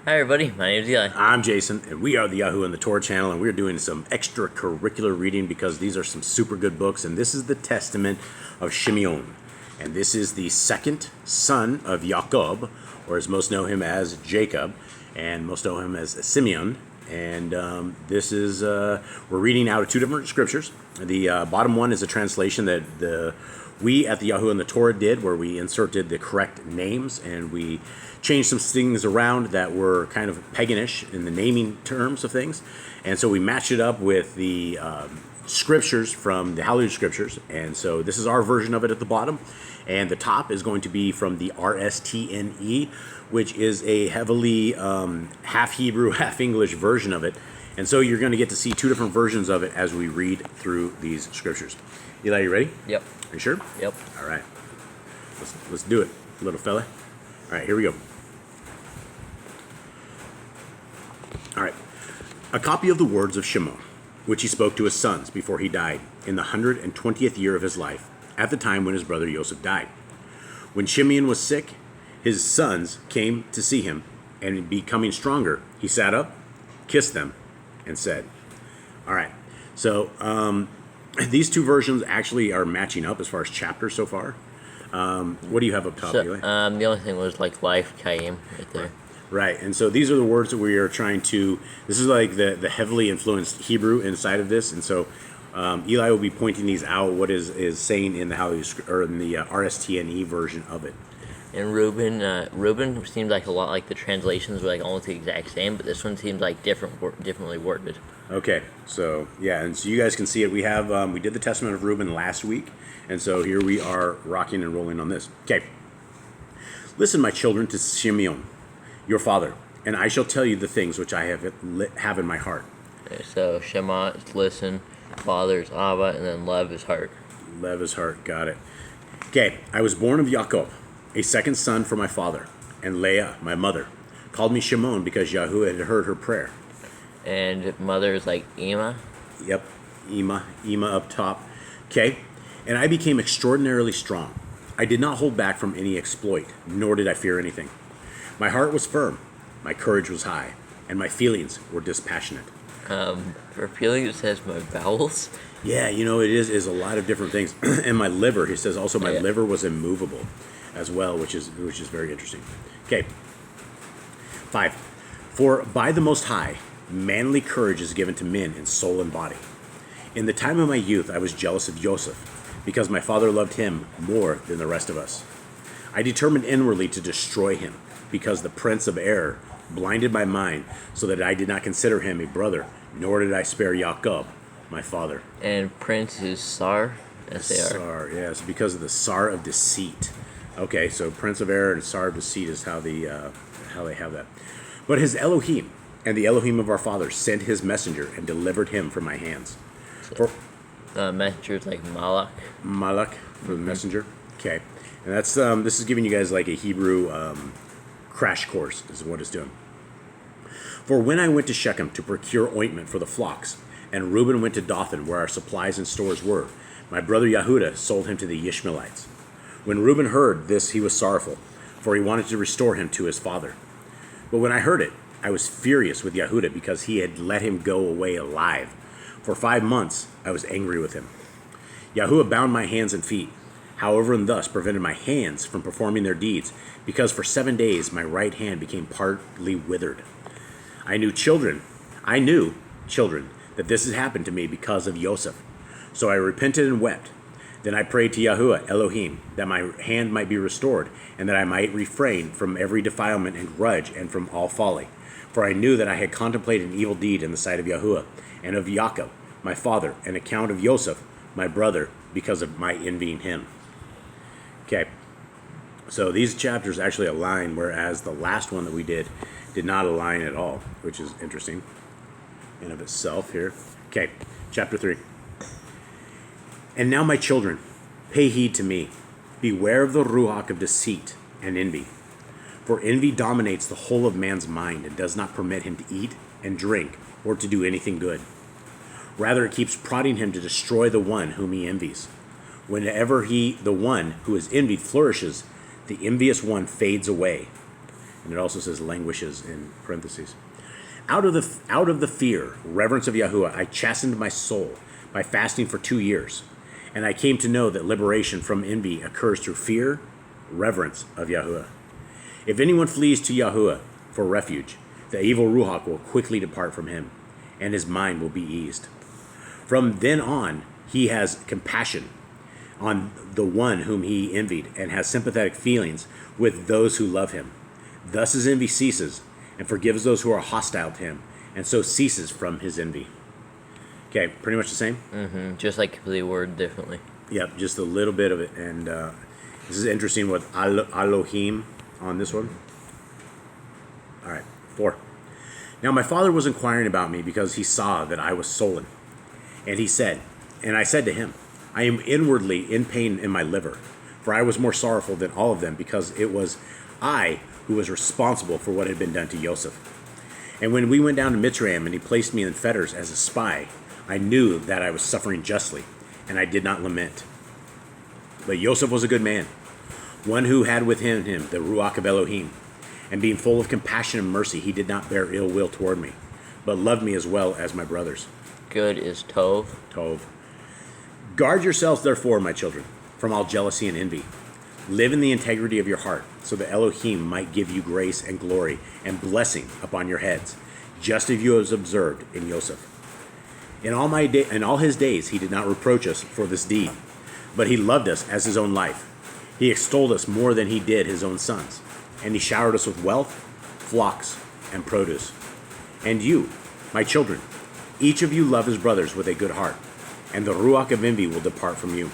Hi everybody, my name is Eli. I'm Jason, and we are the Yahoo and the Torah channel, and we're doing some extracurricular reading because these are some super good books, and this is the Testament of SHIM'ON. And this is the second son of Yaakov, or as most know him as Jacob, and most know him as SHIM'ON. And this is, we're reading out of two different scriptures. The bottom one is a translation that we at the Yahoo and the Torah did, where we inserted the correct names and we changed some things around that were kind of paganish in the naming terms of things. And so we matched it up with the scriptures from the Hallelujah Scriptures. And so this is our version of it at the bottom. And the top is going to be from the RSTNE, which is a heavily half Hebrew, half English version of it. And so you're going to get to see two different versions of it as we read through these scriptures. Eli, you ready? Yep. Are you sure? Yep. All right. Let's do it, little fella. All right, here we go. All right. A copy of the words of SHIM'ON, which he spoke to his sons before he died, in the 120th year of his life, at the time when his brother Joseph died. When SHIM'ON was sick, his sons came to see him, and becoming stronger, he sat up, kissed them, and said, all right. So these two versions actually are matching up as far as chapters so far. What do you have up top, Eli? The only thing was like life came right there. Right, and so these are the words that we are trying to, this is like the heavily influenced Hebrew inside of this, and so Eli will be pointing these out, what is saying in the RSTNE version of it. And Reuben seemed like a lot like the translations were like almost the exact same, but this one seems like differently worded. Okay, so yeah, and so you guys can see it. We have we did the Testament of Reuben last week, and so here we are rocking and rolling on this. Okay, listen, my children, to SHIM'ON, your father, and I shall tell you the things which I have in my heart. Okay, so Shema is listen, father is Abba, and then Lev is heart. Lev is heart, got it. Okay, I was born of Yaakov, a second son for my father, and Leah, my mother, called me SHIM'ON because Yahuwah had heard her prayer. And mother is like 𝐤𝐄MA. Yep, 𝐤𝐄MA up top. Okay, and I became extraordinarily strong. I did not hold back from any exploit, nor did I fear anything. My heart was firm, my courage was high, and my feelings were dispassionate. For feelings, it says my bowels. Yeah, you know, it is a lot of different things. And my liver, he says also my liver was immovable as well, which is very interesting. Okay, 5. For by the Most High, manly courage is given to men in soul and body. In the time of my youth, I was jealous of Joseph, because my father loved him more than the rest of us. I determined inwardly to destroy him, because the prince of error blinded my mind, so that I did not consider him a brother, nor did I spare Yaakov, my father. And prince is Sar, S-A-R. Sar, yes, because of the Sar of deceit. Okay, so prince of error and Sar of deceit is how they have that. But his Elohim, and the Elohim of our fathers, sent his messenger and delivered him from my hands. Messenger is like Malak. Malak for the messenger. Okay, and that's this is giving you guys like a Hebrew crash course is what it's doing. For when I went to Shechem to procure ointment for the flocks, and Reuben went to Dothan where our supplies and stores were, my brother Yahudah sold him to the Ishmaelites. When Reuben heard this, he was sorrowful, for he wanted to restore him to his father. But when I heard it, I was furious with Yahudah because he had let him go away alive. For 5 months, I was angry with him. Yahuwah bound my hands and feet, however, and thus prevented my hands from performing their deeds, because for 7 days my right hand became partly withered. I knew, children, that this had happened to me because of Joseph. So I repented and wept. Then I prayed to Yahuwah, Elohim, that my hand might be restored, and that I might refrain from every defilement and grudge and from all folly. For I knew that I had contemplated an evil deed in the sight of Yahuwah, and of Yaakov, my father, and account of Joseph, my brother, because of my envying him. Okay, so these chapters actually align, whereas the last one that we did not align at all, which is interesting in of itself here. Okay, chapter 3. And now, my children, pay heed to me. Beware of the ruach of deceit and envy. For envy dominates the whole of man's mind and does not permit him to eat and drink or to do anything good. Rather, it keeps prodding him to destroy the one whom he envies. Whenever the one who is envied flourishes, the envious one fades away. And it also says languishes in parentheses. Out of the fear, reverence of Yahuwah, I chastened my soul by fasting for 2 years. And I came to know that liberation from envy occurs through fear, reverence of Yahuwah. If anyone flees to Yahuwah for refuge, the evil Ruach will quickly depart from him, and his mind will be eased. From then on, he has compassion on the one whom he envied, and has sympathetic feelings with those who love him. Thus his envy ceases, and forgives those who are hostile to him, and so ceases from his envy. Okay, pretty much the same? Mm-hmm. Just like completely worded differently. Yep, just a little bit of it. And this is interesting with Elohim on this one. All right, 4. Now my father was inquiring about me because he saw that I was sullen. And I said to him, I am inwardly in pain in my liver, for I was more sorrowful than all of them, because it was I who was responsible for what had been done to Joseph. And when we went down to Mitzrayim and he placed me in fetters as a spy, I knew that I was suffering justly, and I did not lament. But Joseph was a good man, one who had within him the Ruach of Elohim, and being full of compassion and mercy, he did not bear ill will toward me, but loved me as well as my brothers. Good is Tov. Tov. Guard yourselves, therefore, my children, from all jealousy and envy. Live in the integrity of your heart, so that Elohim might give you grace and glory and blessing upon your heads, just as you have observed in Joseph. In all his days he did not reproach us for this deed, but he loved us as his own life. He extolled us more than he did his own sons, and he showered us with wealth, flocks, and produce. And you, my children, each of you love his brothers with a good heart, and the Ruach of envy will depart from you.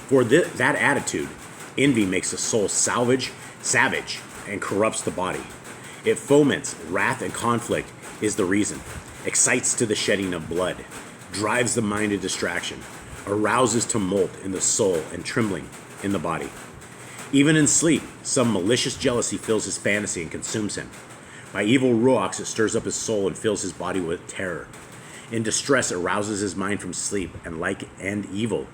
For that attitude, envy makes the soul savage, and corrupts the body. It foments wrath and conflict is the reason, excites to the shedding of blood, drives the mind to distraction, arouses tumult in the soul and trembling in the body. Even in sleep, some malicious jealousy fills his fantasy and consumes him. By evil ruachs, it stirs up his soul and fills his body with terror. In distress, it rouses his mind from sleep and evil.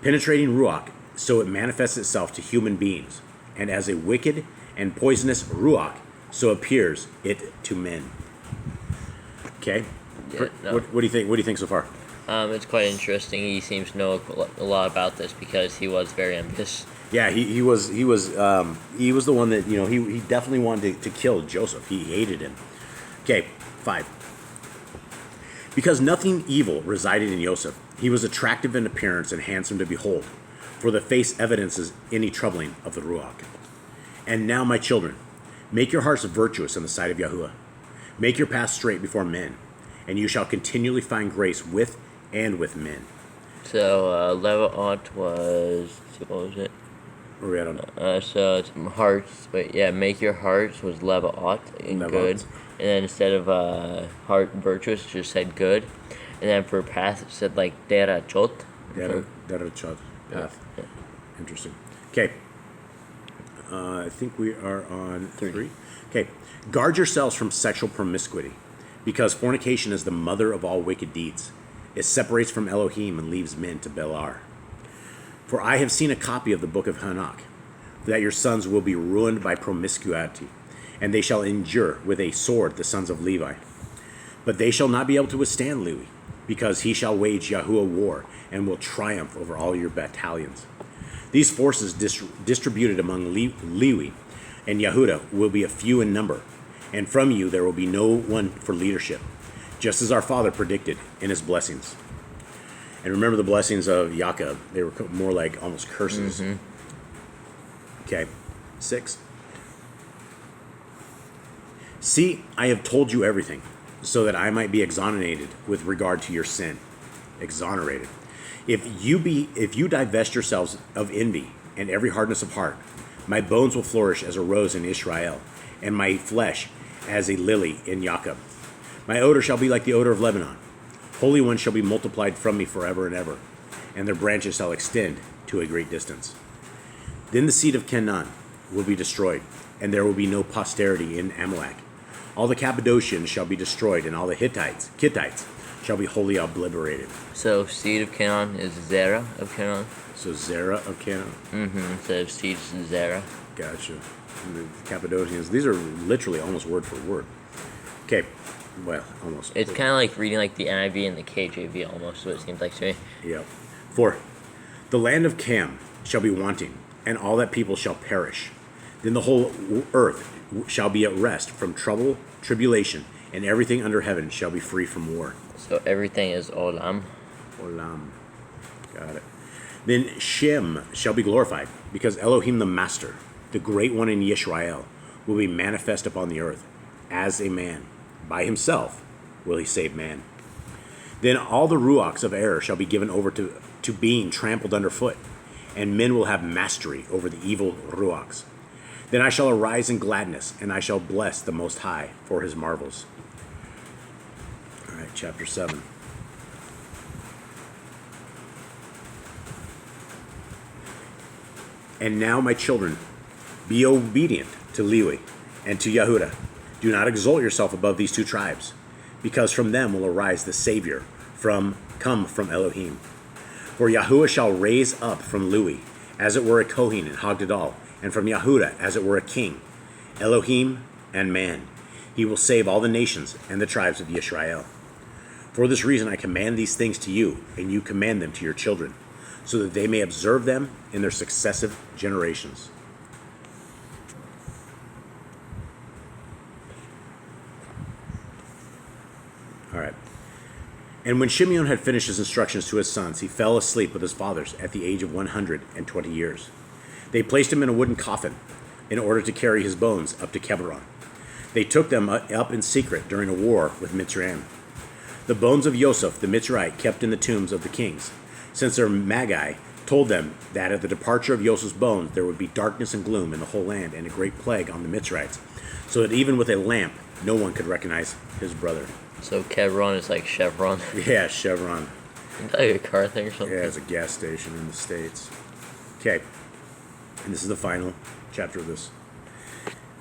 Penetrating ruach, so it manifests itself to human beings, and as a wicked and poisonous ruach, so appears it to men. Okay. Yeah, no. What do you think? What do you think so far? It's quite interesting. He seems to know a lot about this because he was very envious. Yeah, he was the one that, he definitely wanted to kill Joseph. He hated him. Okay, 5. Because nothing evil resided in Joseph, he was attractive in appearance and handsome to behold, for the face evidences any troubling of the Ruach. And now, my children, make your hearts virtuous in the sight of Yahuwah. Make your path straight before men, and you shall continually find grace with men. So, Levaot was, what was it? Where are we at on? So it's hearts, but yeah, make your hearts was Levaot in good. And then instead of heart virtuous, it just said good. And then for path, it said like derachot. Derachot, path. Yeah. Interesting. Okay. I think we are on 3. Okay. Guard yourselves from sexual promiscuity, because fornication is the mother of all wicked deeds. It separates from Elohim and leaves men to Belar. For I have seen a copy of the book of Hanach, that your sons will be ruined by promiscuity, and they shall endure with a sword the sons of Levi. But they shall not be able to withstand Levi, because he shall wage Yahuwah war, and will triumph over all your battalions. These forces distributed among Levi and Yehuda will be a few in number, and from you there will be no one for leadership, just as our father predicted in his blessings. And remember the blessings of Yaakov. They were more like almost curses. Mm-hmm. Okay, 6. See, I have told you everything, so that I might be exonerated with regard to your sin. Exonerated. If you divest yourselves of envy and every hardness of heart, my bones will flourish as a rose in Israel, and my flesh as a lily in Jacob. My odor shall be like the odor of Lebanon. Holy ones shall be multiplied from me forever and ever, and their branches shall extend to a great distance. Then the seed of Canaan will be destroyed, and there will be no posterity in Amalek. All the Cappadocians shall be destroyed, and all the Hittites shall be wholly obliterated. So seed of Canaan is Zerah of Canaan? So Zerah of Canaan? Mm-hmm. Instead of seed is Zerah. Gotcha. the Cappadocians. These are literally almost word for word. Okay, well, almost. It's kind of like reading like the NIV and the KJV almost, what it seems like to me. Yeah. 4. The land of Cam shall be wanting, and all that people shall perish. Then the whole earth shall be at rest from trouble, tribulation, and everything under heaven shall be free from war. So everything is olam. Olam. Got it. Then Shem shall be glorified, because Elohim the Master, the Great One in Yisrael, will be manifest upon the earth as a man. By himself will he save man. Then all the ruachs of error shall be given over to being trampled underfoot, and men will have mastery over the evil ruachs. Then I shall arise in gladness, and I shall bless the Most High for his marvels. All right, chapter 7. And now, my children, be obedient to Lewi and to Yehudah. Do not exalt yourself above these two tribes, because from them will arise the Savior, come from Elohim. For Yahuwah shall raise up from Lewi, as it were a Kohen in Hagdadal, and from Yehudah, as it were a king, Elohim and man. He will save all the nations and the tribes of Yisrael. For this reason I command these things to you, and you command them to your children, so that they may observe them in their successive generations. All right. And when Shimeon had finished his instructions to his sons, he fell asleep with his fathers at the age of 120 years. They placed him in a wooden coffin in order to carry his bones up to Kebron. They took them up in secret during a war with Mitzrayim. The bones of Yosef the Mitzrayite kept in the tombs of the kings, since their Magi told them that at the departure of Yosef's bones there would be darkness and gloom in the whole land and a great plague on the Mitzrayites, so that even with a lamp no one could recognize his brother. So Kebron is like Chevron. Yeah, Chevron. Is that like a car thing or something? Yeah, it's a gas station in the States. Okay, and this is the final chapter of this.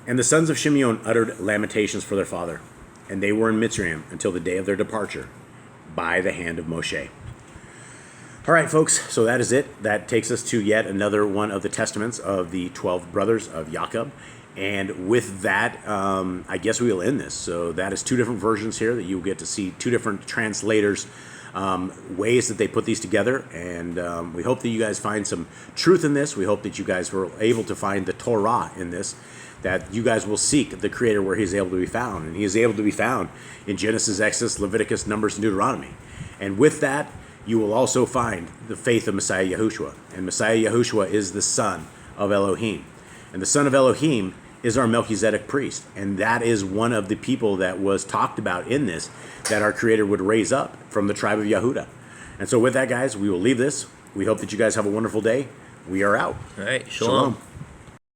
And the sons of Shimeon uttered lamentations for their father, and they were in Mitzrayim until the day of their departure by the hand of Moshe. All right, folks, so that is it. That takes us to yet another one of the testaments of the 12 brothers of Jacob. And with that, I guess we will end this. So that is two different versions here that you'll get to see two different translators' ways that they put these together. And we hope that you guys find some truth in this. We hope that you guys were able to find the Torah in this, that you guys will seek the Creator where He's able to be found. And He is able to be found in Genesis, Exodus, Leviticus, Numbers, and Deuteronomy. And with that, you will also find the faith of Messiah Yahushua. And Messiah Yahushua is the son of Elohim. And the son of Elohim is our Melchizedek priest. And that is one of the people that was talked about in this, that our Creator would raise up from the tribe of Yehudah. And so with that, guys, we will leave this. We hope that you guys have a wonderful day. We are out. All right. Shalom.